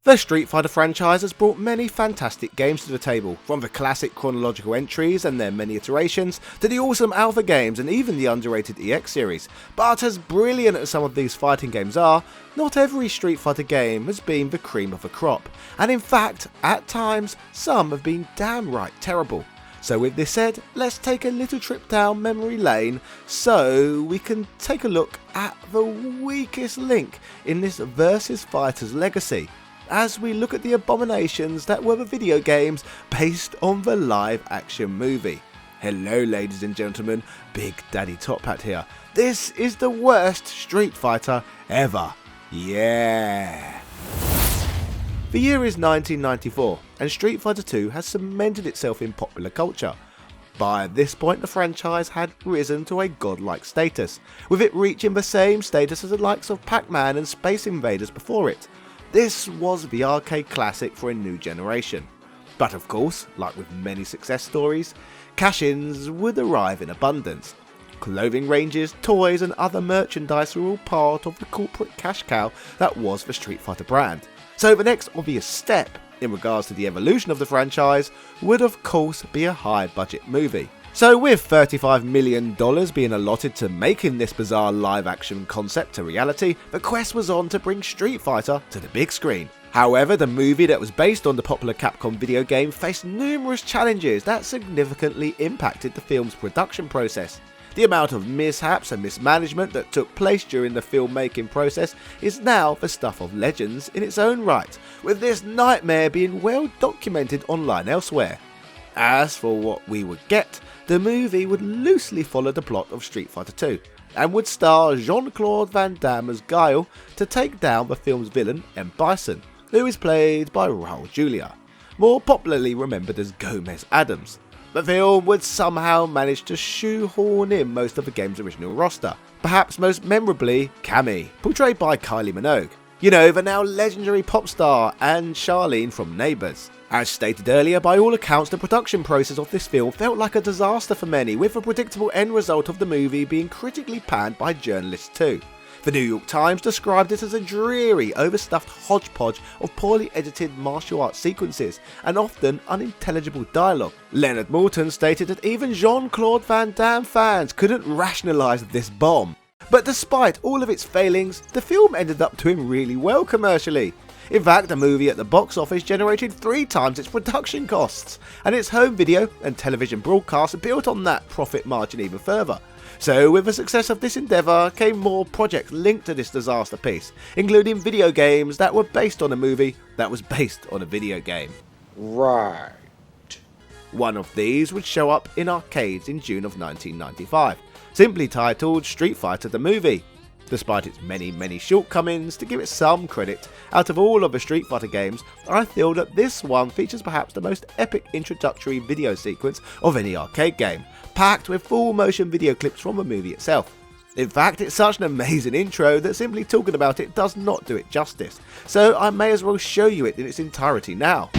The Street Fighter franchise has brought many fantastic games to the table, from the classic chronological entries and their many iterations, to the awesome alpha games and even the underrated EX series. But as brilliant as some of these fighting games are, not every Street Fighter game has been the cream of the crop, and in fact, at times, some have been downright terrible. So with this said, let's take a little trip down memory lane so we can take a look at the weakest link in this Versus Fighters legacy, as we look at the abominations that were the video games based on the live action movie. Hello ladies and gentlemen, Big Daddy Top Hat here. This is the worst Street Fighter ever. Yeah! The year is 1994 and Street Fighter 2 has cemented itself in popular culture. By this point the franchise had risen to a godlike status, with it reaching the same status as the likes of Pac-Man and Space Invaders before it. This was the arcade classic for a new generation. But of course, like with many success stories, cash-ins would arrive in abundance. Clothing ranges, toys and other merchandise were all part of the corporate cash cow that was the Street Fighter brand. So the next obvious step in regards to the evolution of the franchise would of course be a high budget movie. So with $35 million being allotted to making this bizarre live action concept a reality, the quest was on to bring Street Fighter to the big screen. However, the movie that was based on the popular Capcom video game faced numerous challenges that significantly impacted the film's production process. The amount of mishaps and mismanagement that took place during the filmmaking process is now the stuff of legends in its own right, with this nightmare being well documented online elsewhere. As for what we would get, the movie would loosely follow the plot of Street Fighter 2, and would star Jean-Claude Van Damme as Guile to take down the film's villain M. Bison, who is played by Raul Julia, more popularly remembered as Gomez Adams. The film would somehow manage to shoehorn in most of the game's original roster, perhaps most memorably Cammy, portrayed by Kylie Minogue. You know, the now legendary pop star, and Charlene from Neighbours. As stated earlier, by all accounts the production process of this film felt like a disaster for many, with the predictable end result of the movie being critically panned by journalists too. The New York Times described it as a dreary, overstuffed hodgepodge of poorly edited martial arts sequences and often unintelligible dialogue. Leonard Maltin stated that even Jean-Claude Van Damme fans couldn't rationalise this bomb. But despite all of its failings, the film ended up doing really well commercially. In fact, the movie at the box office generated 3 times its production costs, and its home video and television broadcast built on that profit margin even further. So with the success of this endeavour came more projects linked to this disaster piece, including video games that were based on a movie that was based on a video game. Right. One of these would show up in arcades in June of 1995, simply titled Street Fighter the Movie. Despite its many shortcomings, to give it some credit, out of all of the Street Fighter games, I feel that this one features perhaps the most epic introductory video sequence of any arcade game, packed with full motion video clips from the movie itself. In fact, it's such an amazing intro that simply talking about it does not do it justice, so I may as well show you it in its entirety now.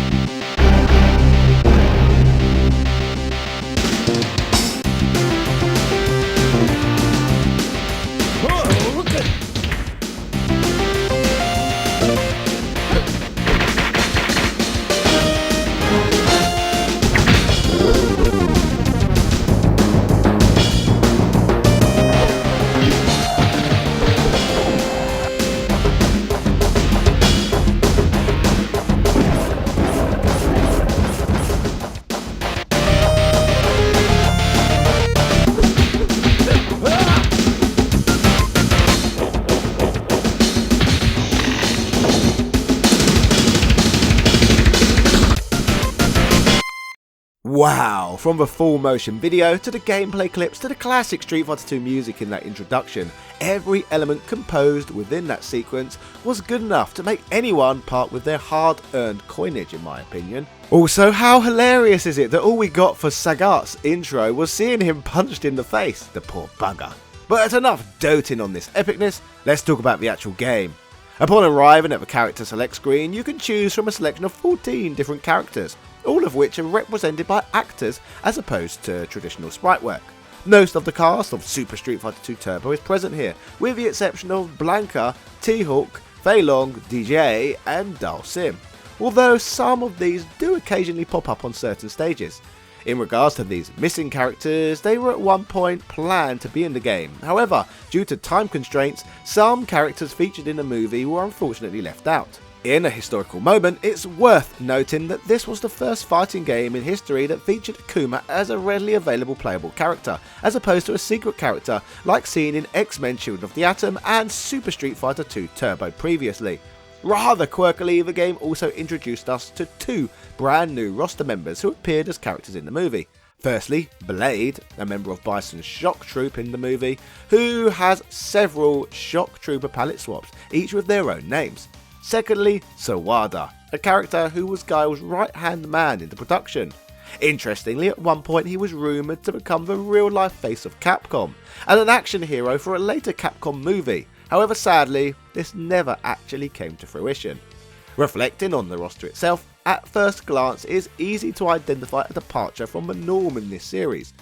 Wow, from the full motion video to the gameplay clips to the classic Street Fighter 2 music in that introduction, every element composed within that sequence was good enough to make anyone part with their hard-earned coinage, in my opinion. Also, how hilarious is it that all we got for Sagat's intro was seeing him punched in the face, the poor bugger. But enough doting on this epicness, let's talk about the actual game. Upon arriving at the character select screen, you can choose from a selection of 14 different characters, all of which are represented by actors as opposed to traditional sprite work. Most of the cast of Super Street Fighter 2 Turbo is present here, with the exception of Blanka, T-Hawk, Fei Long, DJ and Dalsim, although some of these do occasionally pop up on certain stages. In regards to these missing characters, they were at one point planned to be in the game. However, due to time constraints, some characters featured in the movie were unfortunately left out. In a historical moment, it's worth noting that this was the first fighting game in history that featured Akuma as a readily available playable character, as opposed to a secret character like seen in X-Men Children of the Atom and Super Street Fighter 2 Turbo previously. Rather quirkily, the game also introduced us to two brand new roster members who appeared as characters in the movie. Firstly, Blade, a member of Bison's Shock Troop in the movie, who has several Shock Trooper palette swaps, each with their own names. Secondly, Sawada, a character who was Guile's right-hand man in the production. Interestingly, at one point he was rumoured to become the real-life face of Capcom, and an action hero for a later Capcom movie. However, sadly, this never actually came to fruition. Reflecting on the roster itself, at first glance it is easy to identify a departure from the norm in this series.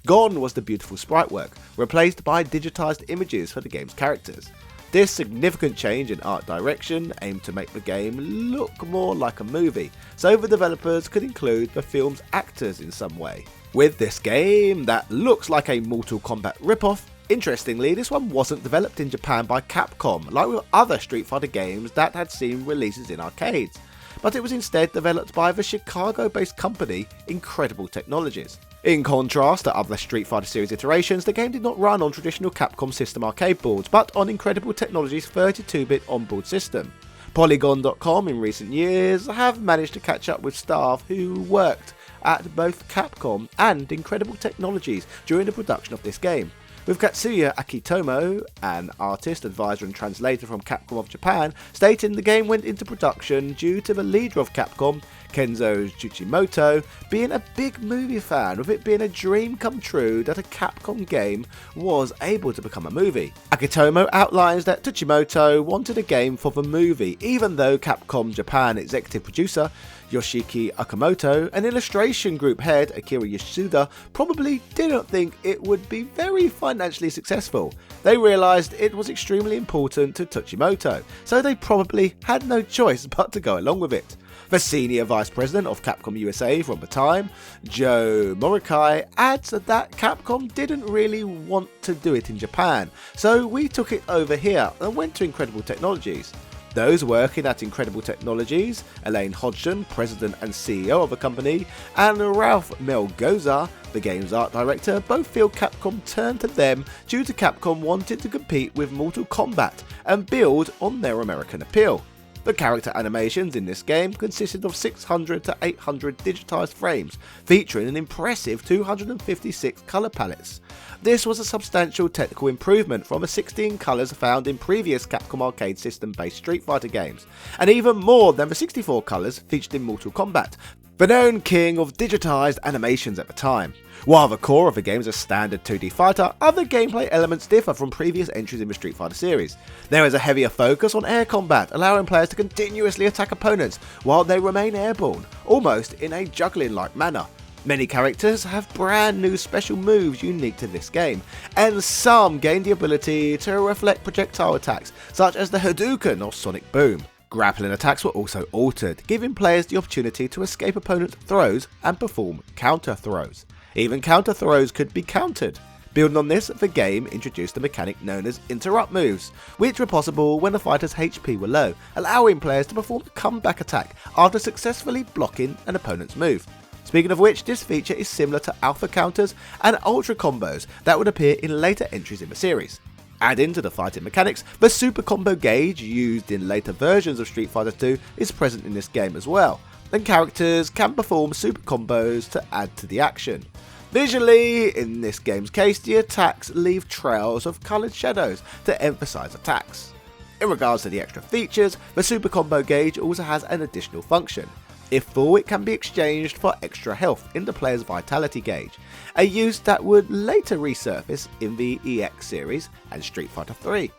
Gone was the beautiful sprite work, replaced by digitised images for the game's characters. This significant change in art direction aimed to make the game look more like a movie, so the developers could include the film's actors in some way. With this game that looks like a Mortal Kombat ripoff, interestingly, this one wasn't developed in Japan by Capcom like with other Street Fighter games that had seen releases in arcades, but it was instead developed by the Chicago-based company Incredible Technologies. In contrast to other Street Fighter series iterations, the game did not run on traditional Capcom system arcade boards, but on Incredible Technologies' 32-bit onboard system. Polygon.com in recent years have managed to catch up with staff who worked at both Capcom and Incredible Technologies during the production of this game, with Katsuya Akitomo, an artist, advisor and translator from Capcom of Japan, stating the game went into production due to the leader of Capcom, Kenzo Tsuchimoto, being a big movie fan, with it being a dream come true that a Capcom game was able to become a movie. Akitomo outlines that Tsuchimoto wanted a game for the movie, even though Capcom Japan executive producer Yoshiki Okamoto and illustration group head Akira Yasuda probably didn't think it would be very financially successful. They realised it was extremely important to Tsuchimoto, so they probably had no choice but to go along with it. The senior vice president of Capcom USA from the time, Joe Morikai, adds that Capcom didn't really want to do it in Japan, so we took it over here and went to Incredible Technologies. Those working at Incredible Technologies, Elaine Hodgson, president and CEO of the company, and Ralph Melgoza, the game's art director, both feel Capcom turned to them due to Capcom wanting to compete with Mortal Kombat and build on their American appeal. The character animations in this game consisted of 600 to 800 digitised frames, featuring an impressive 256 colour palettes. This was a substantial technical improvement from the 16 colours found in previous Capcom arcade system-based Street Fighter games, and even more than the 64 colours featured in Mortal Kombat, the known king of digitised animations at the time. While the core of the game is a standard 2D fighter, other gameplay elements differ from previous entries in the Street Fighter series. There is a heavier focus on air combat, allowing players to continuously attack opponents while they remain airborne, almost in a juggling-like manner. Many characters have brand new special moves unique to this game, and some gain the ability to reflect projectile attacks, such as the Hadouken or Sonic Boom. Grappling attacks were also altered, giving players the opportunity to escape opponent throws and perform counter throws. Even counter throws could be countered. Building on this, the game introduced a mechanic known as interrupt moves, which were possible when the fighter's HP were low, allowing players to perform a comeback attack after successfully blocking an opponent's move. Speaking of which, this feature is similar to alpha counters and ultra combos that would appear in later entries in the series. Adding to the fighting mechanics, the super combo gauge used in later versions of Street Fighter 2 is present in this game as well, and characters can perform super combos to add to the action. Visually, in this game's case, the attacks leave trails of coloured shadows to emphasise attacks. In regards to the extra features, the super combo gauge also has an additional function. If full, it can be exchanged for extra health in the player's vitality gauge, a use that would later resurface in the EX series and Street Fighter 3.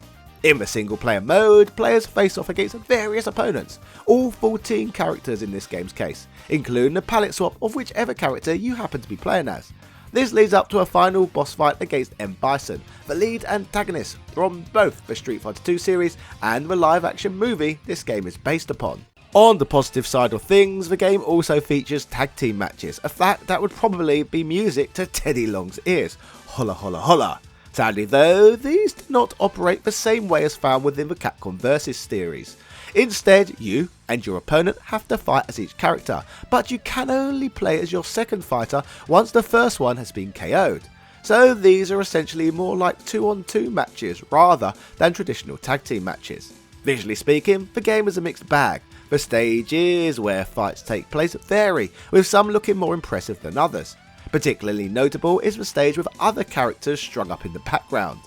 In the single player mode, players face off against various opponents, all 14 characters in this game's case, including a palette swap of whichever character you happen to be playing as. This leads up to a final boss fight against M. Bison, the lead antagonist from both the Street Fighter II series and the live action movie this game is based upon. On the positive side of things, the game also features tag team matches, a fact that would probably be music to Teddy Long's ears. Holla holla holla. Sadly though, these do not operate the same way as found within the Capcom Vs series. Instead, you and your opponent have to fight as each character, but you can only play as your second fighter once the first one has been KO'd. So these are essentially more like 2-on-2 matches rather than traditional tag team matches. Visually speaking, the game is a mixed bag. The stages where fights take place vary, with some looking more impressive than others. Particularly notable is the stage with other characters strung up in the background.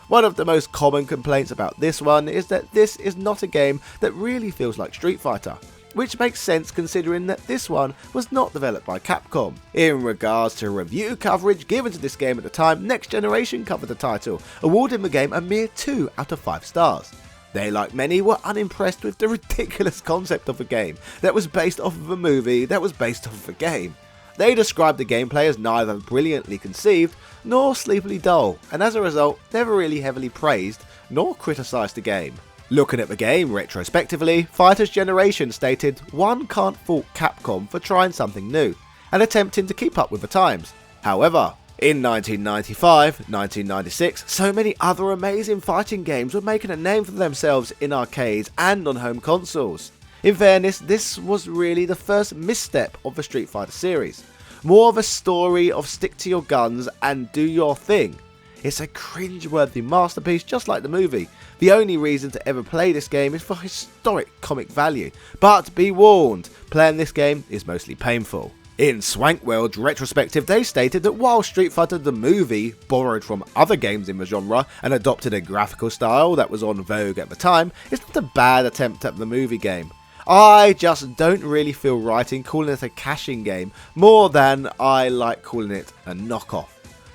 One of the most common complaints about this one is that this is not a game that really feels like Street Fighter, which makes sense considering that this one was not developed by Capcom. In regards to review coverage given to this game at the time, Next Generation covered the title, awarding the game a mere 2 out of 5 stars. They, like many, were unimpressed with the ridiculous concept of the game that was based off of a movie that was based off of a game. They described the gameplay as neither brilliantly conceived nor sleepily dull, and as a result never really heavily praised nor criticised the game. Looking at the game retrospectively, Fighters Generation stated one can't fault Capcom for trying something new and attempting to keep up with the times. However, in 1995, 1996, so many other amazing fighting games were making a name for themselves in arcades and on home consoles. In fairness, this was really the first misstep of the Street Fighter series. More of a story of stick to your guns and do your thing. It's a cringe-worthy masterpiece just like the movie. The only reason to ever play this game is for historic comic value. But be warned, playing this game is mostly painful. In Swank World's retrospective, they stated that while Street Fighter the movie borrowed from other games in the genre and adopted a graphical style that was on vogue at the time, it's not a bad attempt at the movie game. I just don't really feel right in calling it a cash-in game more than I like calling it a knockoff.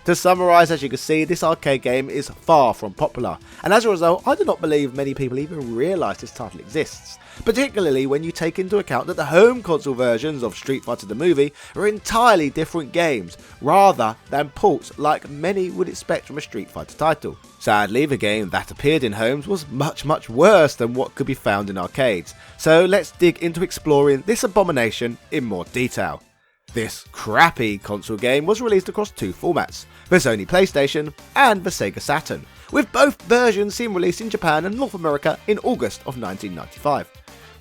To summarise, as you can see, this arcade game is far from popular, and as a result, I do not believe many people even realise this title exists, particularly when you take into account that the home console versions of Street Fighter the movie are entirely different games, rather than ports like many would expect from a Street Fighter title. Sadly, the game that appeared in homes was much worse than what could be found in arcades, so let's dig into exploring this abomination in more detail. This crappy console game was released across 2 formats, the Sony PlayStation and the Sega Saturn, with both versions seen released in Japan and North America in August of 1995,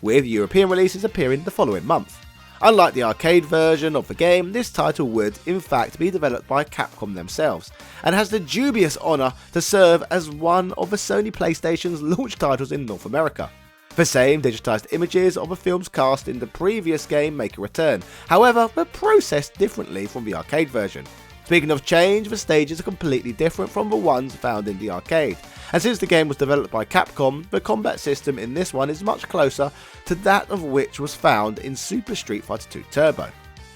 with European releases appearing the following month. Unlike the arcade version of the game, this title would, in fact, be developed by Capcom themselves, and has the dubious honour to serve as one of the Sony PlayStation's launch titles in North America. The same digitised images of the films cast in the previous game make a return, however, were processed differently from the arcade version. Speaking of change, the stages are completely different from the ones found in the arcade, and since the game was developed by Capcom, the combat system in this one is much closer to that of which was found in Super Street Fighter II Turbo.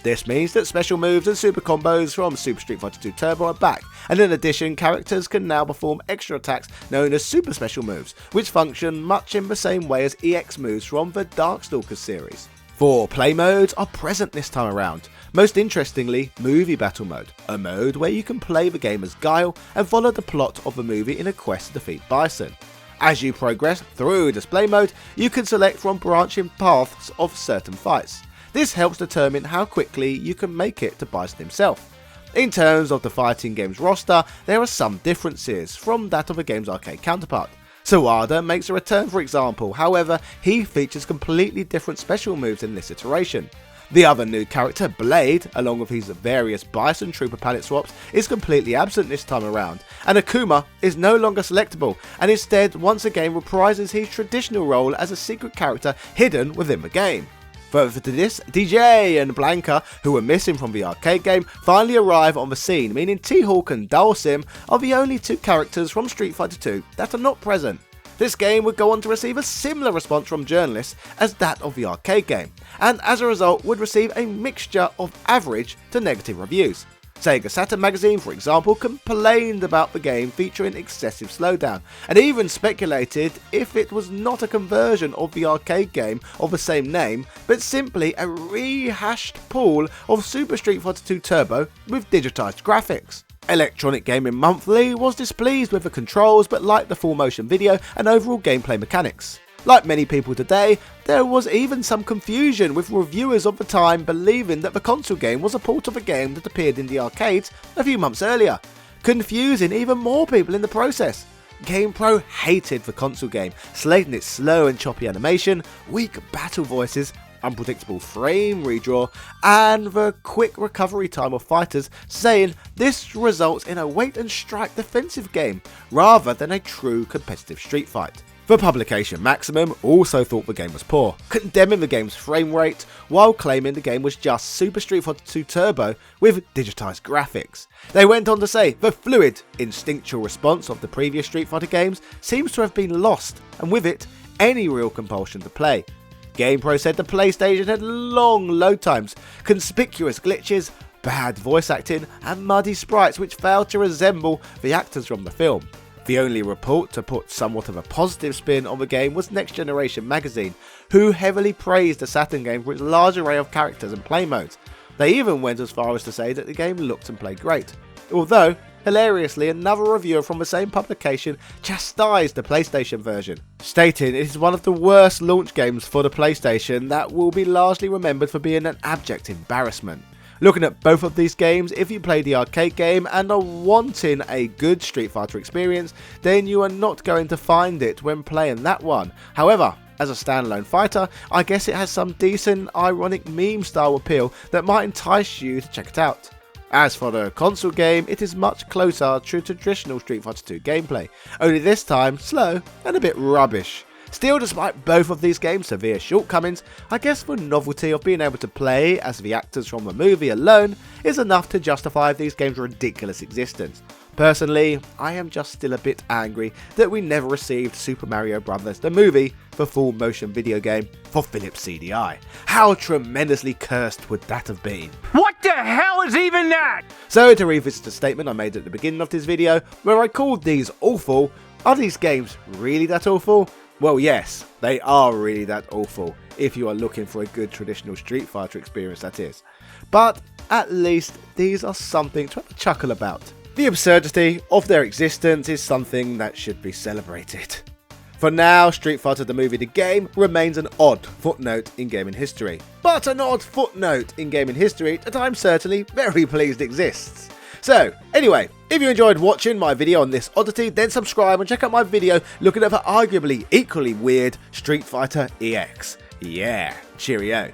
This means that special moves and super combos from Super Street Fighter II Turbo are back, and in addition, characters can now perform extra attacks known as super special moves, which function much in the same way as EX moves from the Darkstalkers series. 4 play modes are present this time around, most interestingly Movie Battle Mode, a mode where you can play the game as Guile and follow the plot of the movie in a quest to defeat Bison. As you progress through display mode, you can select from branching paths of certain fights. This helps determine how quickly you can make it to Bison himself. In terms of the fighting game's roster, there are some differences from that of the game's arcade counterpart. Sawada makes a return, for example, however he features completely different special moves in this iteration. The other new character, Blade, along with his various Bison Trooper palette swaps, is completely absent this time around, and Akuma is no longer selectable and instead once again reprises his traditional role as a secret character hidden within the game. Further to this, DJ and Blanca, who were missing from the arcade game, finally arrive on the scene, meaning T-Hawk and Dhalsim are the only 2 characters from Street Fighter II that are not present. This game would go on to receive a similar response from journalists as that of the arcade game, and as a result would receive a mixture of average to negative reviews. Sega Saturn magazine, for example, complained about the game featuring excessive slowdown, and even speculated if it was not a conversion of the arcade game of the same name, but simply a rehashed pool of Super Street Fighter 2 Turbo with digitised graphics. Electronic Gaming Monthly was displeased with the controls but liked the full motion video and overall gameplay mechanics. Like many people today, there was even some confusion with reviewers of the time believing that the console game was a port of a game that appeared in the arcades a few months earlier, confusing even more people in the process. GamePro hated the console game, slating its slow and choppy animation, weak battle voices, unpredictable frame redraw, and the quick recovery time of fighters, saying this results in a wait and strike defensive game rather than a true competitive street fight. The publication Maximum also thought the game was poor, condemning the game's frame rate while claiming the game was just Super Street Fighter 2 Turbo with digitised graphics. They went on to say the fluid, instinctual response of the previous Street Fighter games seems to have been lost, and with it, any real compulsion to play. GamePro said the PlayStation had long load times, conspicuous glitches, bad voice acting, and muddy sprites which failed to resemble the actors from the film. The only report to put somewhat of a positive spin on the game was Next Generation magazine, who heavily praised the Saturn game for its large array of characters and play modes. They even went as far as to say that the game looked and played great. Although, hilariously, another reviewer from the same publication chastised the PlayStation version, stating it is one of the worst launch games for the PlayStation that will be largely remembered for being an abject embarrassment. Looking at both of these games, if you play the arcade game and are wanting a good Street Fighter experience, then you are not going to find it when playing that one. However, as a standalone fighter, I guess it has some decent, ironic meme style appeal that might entice you to check it out. As for the console game, it is much closer to traditional Street Fighter 2 gameplay, only this time slow and a bit rubbish. Still, despite both of these games' severe shortcomings, I guess the novelty of being able to play as the actors from the movie alone is enough to justify these games' ridiculous existence. Personally, I am just still a bit angry that we never received Super Mario Bros. The movie, the full motion video game, for Philips CDI. How tremendously cursed would that have been? What the hell is even that? So to revisit a statement I made at the beginning of this video, where I called these awful, are these games really that awful? Well, yes, they are really that awful, if you are looking for a good traditional Street Fighter experience, that is. But at least these are something to have a chuckle about. The absurdity of their existence is something that should be celebrated. For now, Street Fighter the movie the game remains an odd footnote in gaming history. But an odd footnote in gaming history that I'm certainly very pleased exists. So, anyway, if you enjoyed watching my video on this oddity, then subscribe and check out my video looking at the arguably equally weird Street Fighter EX. Yeah, cheerio.